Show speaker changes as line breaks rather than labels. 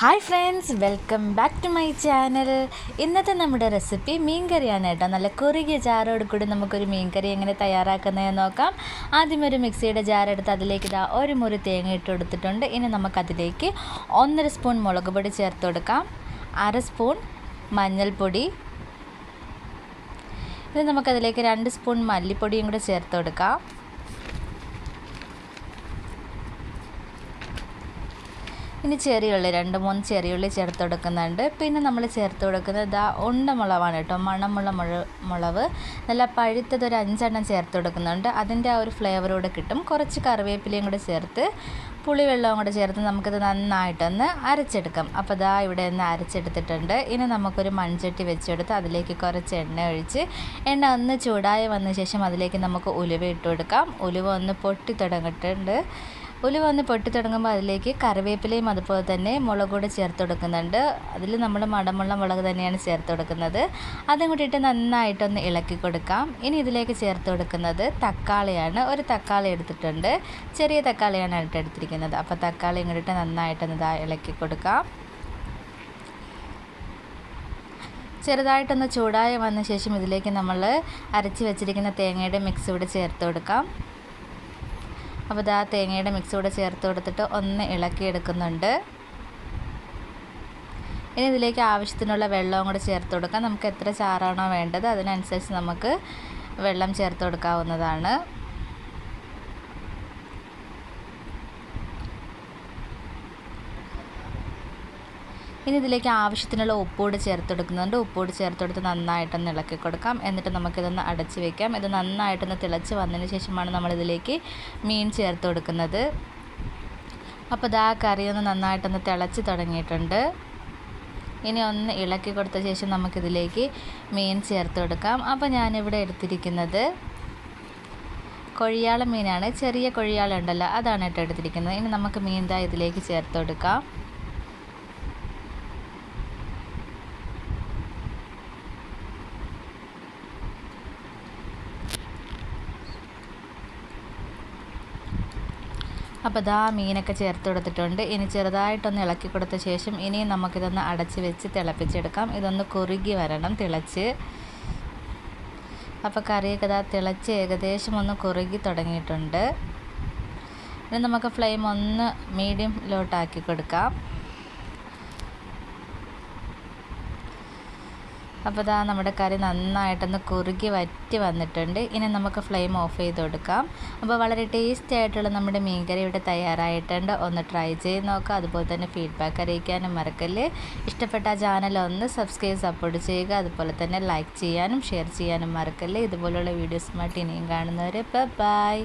Hi friends, welcome back to my channel. ഇന്നത്തെ നമ്മുടെ recipe മീൻകറിയാണ് കേട്ടോ. നല്ല കുറുകിയ ജാറോട് കൂടി നമുക്കൊരു മീൻകറി എങ്ങനെ തയ്യാറാക്കുന്നതെന്ന് നോക്കാം. ആദ്യം ഒരു മിക്സിയുടെ ജാറെടുത്ത് അതിലേക്ക് ഒരു മുറി തേങ്ങ ഇട്ട് കൊടുത്തിട്ടുണ്ട്. ഇനി നമുക്കതിലേക്ക് 1.5 സ്പൂൺ മുളക് പൊടി ചേർത്ത് കൊടുക്കാം, 1/2 സ്പൂൺ മഞ്ഞൾപ്പൊടി, ഇനി നമുക്കതിലേക്ക് 2 സ്പൂൺ മല്ലിപ്പൊടിയും കൂടി ചേർത്ത് കൊടുക്കാം. ഇനി ചെറിയുള്ളി 2-3 ചെറിയുള്ളി ചേർത്ത് കൊടുക്കുന്നുണ്ട്. പിന്നെ നമ്മൾ ചേർത്ത് കൊടുക്കുന്നത് ഉണ്ടമുളകാണ് കേട്ടോ. മണമുള്ള മുളക് നല്ല പഴുത്തത് ഒരു 5 എണ്ണം ചേർത്ത് കൊടുക്കുന്നുണ്ട്. അതിൻ്റെ ആ ഒരു ഫ്ലേവറോടെ കിട്ടും. കുറച്ച് കറിവേപ്പിലയും കൂടെ ചേർത്ത് പുളിവെള്ളവും കൂടെ ചേർത്ത് നമുക്കിത് നന്നായിട്ടൊന്ന് അരച്ചെടുക്കാം. അപ്പോൾ ഇവിടെ ഒന്ന് അരച്ചെടുത്തിട്ടുണ്ട്. ഇനി നമുക്കൊരു മൺചട്ടി വെച്ചെടുത്ത് അതിലേക്ക് കുറച്ച് എണ്ണ ഒഴിച്ച് എണ്ണ ഒന്ന് ചൂടായി വന്ന ശേഷം അതിലേക്ക് നമുക്ക് ഉലുവ ഇട്ട് കൊടുക്കാം. ഉലുവ ഒന്ന് പൊട്ടി തുടങ്ങിയിട്ടുണ്ട്. ഉലുവ ഒന്ന് പൊട്ടി തുടങ്ങുമ്പോൾ അതിലേക്ക് കറിവേപ്പിലയും അതുപോലെ തന്നെ മുളക് കൂടെ ചേർത്ത് കൊടുക്കുന്നുണ്ട്. അതിൽ നമ്മൾ മണമുള്ള മുളക് തന്നെയാണ് ചേർത്ത് കൊടുക്കുന്നത്. അതും കൂടിയിട്ട് നന്നായിട്ടൊന്ന് ഇളക്കി കൊടുക്കാം. ഇനി ഇതിലേക്ക് ചേർത്ത് കൊടുക്കുന്നത് തക്കാളിയാണ്. ഒരു തക്കാളി എടുത്തിട്ടുണ്ട്, ചെറിയ തക്കാളിയാണ് എടുത്തിരിക്കുന്നത്. അപ്പോൾ തക്കാളിയും കൂടിയിട്ട് നന്നായിട്ടൊന്ന് ഇളക്കി കൊടുക്കാം. ചെറുതായിട്ടൊന്ന് ചൂടായി വന്ന ശേഷം ഇതിലേക്ക് നമ്മൾ അരച്ച് വെച്ചിരിക്കുന്ന തേങ്ങയുടെ മിക്സ് ഇവിടെ ചേർത്ത് കൊടുക്കാം. അപ്പോൾ തേങ്ങയുടെ മിക്സ് കൂടെ ചേർത്ത് കൊടുത്തിട്ട് ഒന്ന് ഇളക്കിയെടുക്കുന്നുണ്ട്. ഇനി ഇതിലേക്ക് ആവശ്യത്തിനുള്ള വെള്ളവും കൂടെ ചേർത്ത് കൊടുക്കാം. നമുക്ക് എത്ര ചാറാണോ വേണ്ടത് അതിനനുസരിച്ച് നമുക്ക് വെള്ളം ചേർത്ത് കൊടുക്കാവുന്നതാണ്. ഇനി ഇതിലേക്ക് ആവശ്യത്തിനുള്ള ഉപ്പുകൂടി ചേർത്ത് കൊടുക്കുന്നുണ്ട്. ഉപ്പുകൂടി ചേർത്ത് കൊടുത്ത് നന്നായിട്ടൊന്ന് ഇളക്കി കൊടുക്കാം. എന്നിട്ട് നമുക്കിതൊന്ന് അടച്ച് വയ്ക്കാം. ഇത് നന്നായിട്ടൊന്ന് തിളച്ച് വന്നതിന് ശേഷമാണ് നമ്മളിതിലേക്ക് മീൻ ചേർത്ത് കൊടുക്കുന്നത്. അപ്പോൾ കറി ഒന്ന് നന്നായിട്ടൊന്ന് തിളച്ച് തുടങ്ങിയിട്ടുണ്ട്. ഇനി ഒന്ന് ഇളക്കി കൊടുത്ത ശേഷം നമുക്കിതിലേക്ക് മീൻ ചേർത്ത് കൊടുക്കാം. അപ്പോൾ ഞാനിവിടെ എടുത്തിരിക്കുന്നത് കൊഴിയാള മീനാണ്. ചെറിയ കൊഴിയാള ഉണ്ടല്ലോ, അതാണ് കേട്ടോ എടുത്തിരിക്കുന്നത്. ഇനി നമുക്ക് മീൻ ഇതിലേക്ക് ചേർത്ത് കൊടുക്കാം. അപ്പോൾ മീനൊക്കെ ചേർത്ത് കൊടുത്തിട്ടുണ്ട്. ഇനി ചെറുതായിട്ടൊന്ന് ഇളക്കി കൊടുത്ത ശേഷം ഇനിയും നമുക്കിതൊന്ന് അടച്ച് വെച്ച് തിളപ്പിച്ചെടുക്കാം. ഇതൊന്ന് കുറുകി വരണം തിളച്ച്. അപ്പോൾ കറിയൊക്കെ തിളച്ച് ഏകദേശം ഒന്ന് കുറുകി തുടങ്ങിയിട്ടുണ്ട്. ഇനി നമുക്ക് ഫ്ലെയിം ഒന്ന് മീഡിയത്തിലോട്ടാക്കി കൊടുക്കാം. അപ്പോൾ നമ്മുടെ കറി നന്നായിട്ടൊന്ന് കുറുകി വറ്റി വന്നിട്ടുണ്ട്. ഇനി നമുക്ക് ഫ്ലെയിം ഓഫ് ചെയ്ത് കൊടുക്കാം. അപ്പോൾ വളരെ ടേസ്റ്റി ആയിട്ടുള്ള നമ്മുടെ മീൻകറി ഇവിടെ തയ്യാറായിട്ടുണ്ട്. ഒന്ന് ട്രൈ ചെയ്ത് നോക്കുക. അതുപോലെ തന്നെ ഫീഡ്ബാക്ക് അറിയിക്കാനും മറക്കല്ലേ. ഇഷ്ടപ്പെട്ട ചാനൽ ഒന്ന് സപ്പോർട്ട് ചെയ്യുക. അതുപോലെ തന്നെ ലൈക്ക് ചെയ്യാനും ഷെയർ ചെയ്യാനും മറക്കല്ലേ. ഇതുപോലുള്ള വീഡിയോസുമായിട്ട് ഇനിയും കാണുന്നവരെ ബൈ.